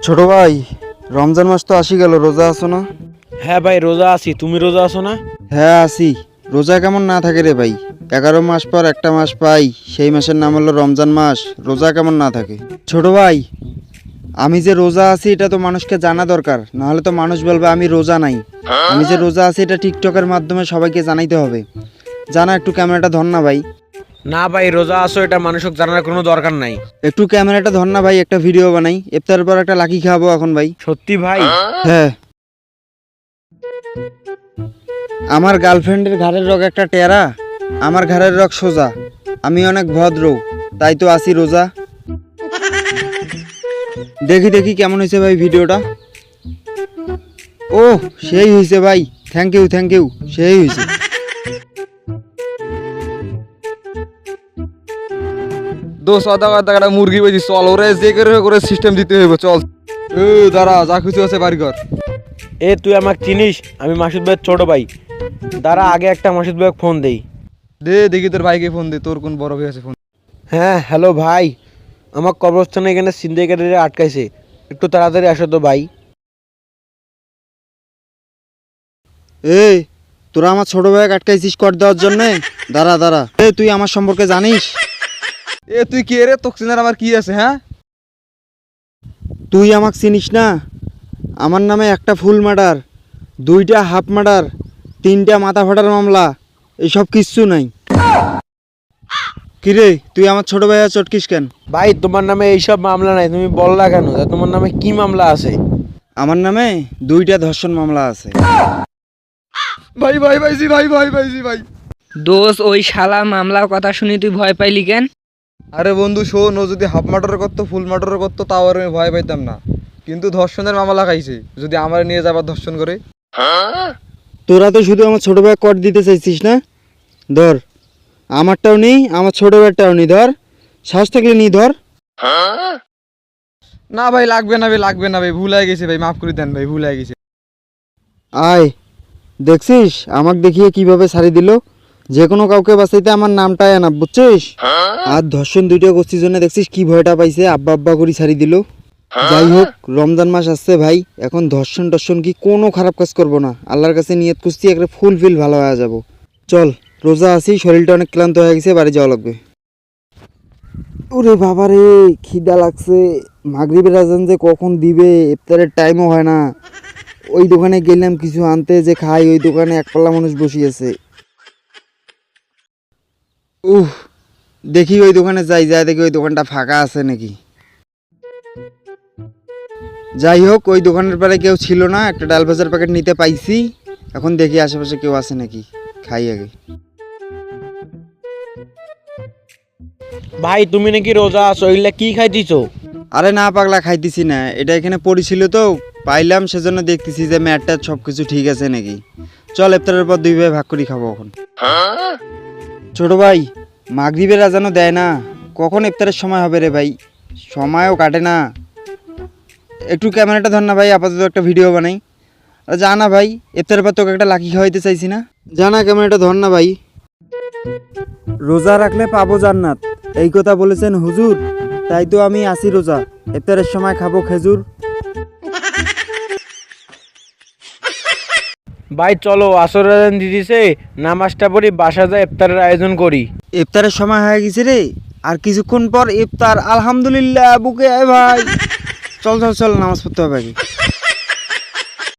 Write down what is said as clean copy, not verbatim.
ছোট ভাই, রমজান মাস তো আসি গেল, রোজা আছো না? হ্যাঁ ভাই রোজা আছি, তুমি রোজা আছো না? হ্যাঁ আছি। রোজা কেমন না থাকে রে ভাই? 11 মাস পর একটা মাস পাই, সেই মাসের নাম হলো রমজান মাস। রোজা কেমন না থাকে? ছোট ভাই, আমি যে রোজা আছি এটা তো মানুষকে জানা দরকার, নাহলে তো মানুষ বলবে আমি রোজা নাই। আমি যে রোজা আছি এটা টিকটকের মাধ্যমে সবাইকে জানাইতে হবে। জানা, একটু ক্যামেরাটা ধর না ভাই। না ভাই রোজা আছো এটা মানুষক জানার কোনো দরকার নাই। একটু ক্যামেরাটা ধর না ভাই, একটা ভিডিও বানাই। ইফতারের পর একটা লাকি খাওয়াবো এখন ভাই। সত্যি ভাই? হ্যাঁ। আমার গার্লফ্রেন্ডের ঘাড়ের রগ একটা টেরা, আমার ঘাড়ের রগ সোজা। আমি অনেক ভদ্র, তাই তো আসি রোজা। দেখি দেখি কেমন হয়েছে ভাই ভিডিওটা। ও সেই হয়েছে ভাই, থ্যাংক ইউ থ্যাংক ইউ, সেই হয়েছে। দোষ আধা টাকাটা মুরগি বেশি চল, ওরে যে করে সিস্টেম দিতে হইব, চল। দাঁড়া, যা কিছু আছে বাড়ি কর। এ তুই আমাকে চিনিস? আমি মাসুদ ভাইয়ের ছোট ভাই। দাঁড়া আগে একটা মাসুদ ভাইকে ফোন দেই। দে দেখি তোর ভাইকে ফোন দে, তোর কোন বড় ভাই আছে ফোন। হ্যাঁ হ্যালো ভাই, আমার কবরস্থানে এখানে সিন্ডিকেটে আটকাইছে, একটু তাড়াতাড়ি আসো তো ভাই। এই, তোরা আমার ছোট ভাইকে আটকাইছিস কর দেওয়ার জন্যে? দাঁড়া দাঁড়া, তুই আমার সম্পর্কে জানিস? তুই কে রে? তোর চিনার আমার কি আছে? হ্যাঁ, তুই আমাকে চিনিস না? আমার নামে একটা ফুল মার্ডার, 2টা হাফ মার্ডার, 3টা মাথা ফাটার মামলা, এইসব কিচ্ছু নাই। কিরে, তুই আমার ছোট ভাইয়া চটকিস কেন? ভাই তোমার নামে এইসব মামলা নাই, তুমি বললা কেন? তা তোমার নামে কি মামলা আছে? আমার নামে 2টা ধর্ষণ মামলা আছে। ভাই ভাই ভাইজি, ভাই ভাই ভাইজি ভাই। দোষ, ওই শালা মামলার কথা শুনি তুই ভয় পাইলি কেন? আরে বন্ধু শোন, ও যদি হাফ মার্ডার করতো, ফুল মার্ডার করতো, তাও আর আমি ভয় পাইতাম না। কিন্তু ধর্ষণের মামলা খাইছে, যদি আমার নিয়ে যাবার ধর্ষণ করে। তোরা তো শুধু আমার ছোট ভাই কর দিতে চাইছিস না? ধর, আমারটাও নেই, আমার ছোট ভাইটাও নেই, ধর। সাহস থাকলে নি ধর। না ভাই লাগবে না ভাই, লাগবে না ভাই, ভুল হয়ে গেছে ভাই, মাফ করে দেন ভাই, ভুল হয়ে গেছে। আয়, দেখছিস আমাকে দেখিয়ে কিভাবে ছাড়ি দিল? যে কোনো কাউকে বাঁচাইতে আমার নামটাই আনা, বুঝছিস? আর ধর্ষণ 2টা গোষ্ঠীর জন্য দেখছিস কি ভয়টা পাইছে, আব্বা আব্বা করে ছাড়ি দিল। যাই হোক, রমজান মাস আসছে ভাই, এখন ধর্ষণ টর্ষণ কি কোনো খারাপ কাজ করব না। আল্লাহর কাছে নিয়ত করছি একটা ফুলফিল ভালো হয়ে যাব। চল, রোজা আছি, শরীরটা অনেক ক্লান্ত হয়ে গেছে, বাড়ি যাওয়া লাগবে। ওরে বাবা রে, খিদা লাগছে। মাগরিবের আজান যে কখন দিবে, ইফতারের টাইমও হয় না। ওই দোকানে গেলাম কিছু আনতে যে খাই, ওই দোকানে একপাল্লা মানুষ বসিয়েছে। দেখি ওই দোকানে যাই, যাই দেখি ওই দোকানটা ফাঁকা আছে নাকি। যাই হোক, ওই দোকানের পরে কেউ ছিল না, একটা ডাল ভাজার প্যাকেট নিতে পাইছি। এখন দেখি আশেপাশে কেউ আছে নাকি, খাই আগে। ভাই তুমি নাকি রোজা আছো, এগুলা কি খাইতেছো? আরে না পাগলা, খাইতেছি না, এটা এখানে পড়েছিল তো পাইলাম, সেজন্য দেখতেছি যে ম্যাটটা সব কিছু ঠিক আছে নাকি। চল, ইফতারের পর 2 ভাই ভাগ করে খাবো এখন। ছোট ভাই, মাগরিবের আজানও দেয় না, কখন ইফতারের সময় হবে রে ভাই? সময়ও কাটে না। একটু ক্যামেরাটা ধর না ভাই, আপাতত একটা ভিডিও বানাই। জানা ভাই, ইফতারের পর তোকে একটা লাকি খাওয়াইতে চাইছি না? জানা, ক্যামেরাটা ধর না ভাই। রোজা রাখলে পাবো জান্নাত, এই কথা বলেছেন হুজুর, তাই তো আমি আসি রোজা। ইফতারের সময় খাবো খেজুর। ভাই চলো, আসরের আজান দিতেছে, নামাজটা পড়ি, বাসা যায় ইফতারের আয়োজন করি। ইফতারের সময় হয়ে গেছে রে, আর কিছুক্ষণ পর ইফতার। আলহামদুলিল্লাহ, বুকে আয় ভাই। চল চল চল, নামাজ পড়তে হবে আগে।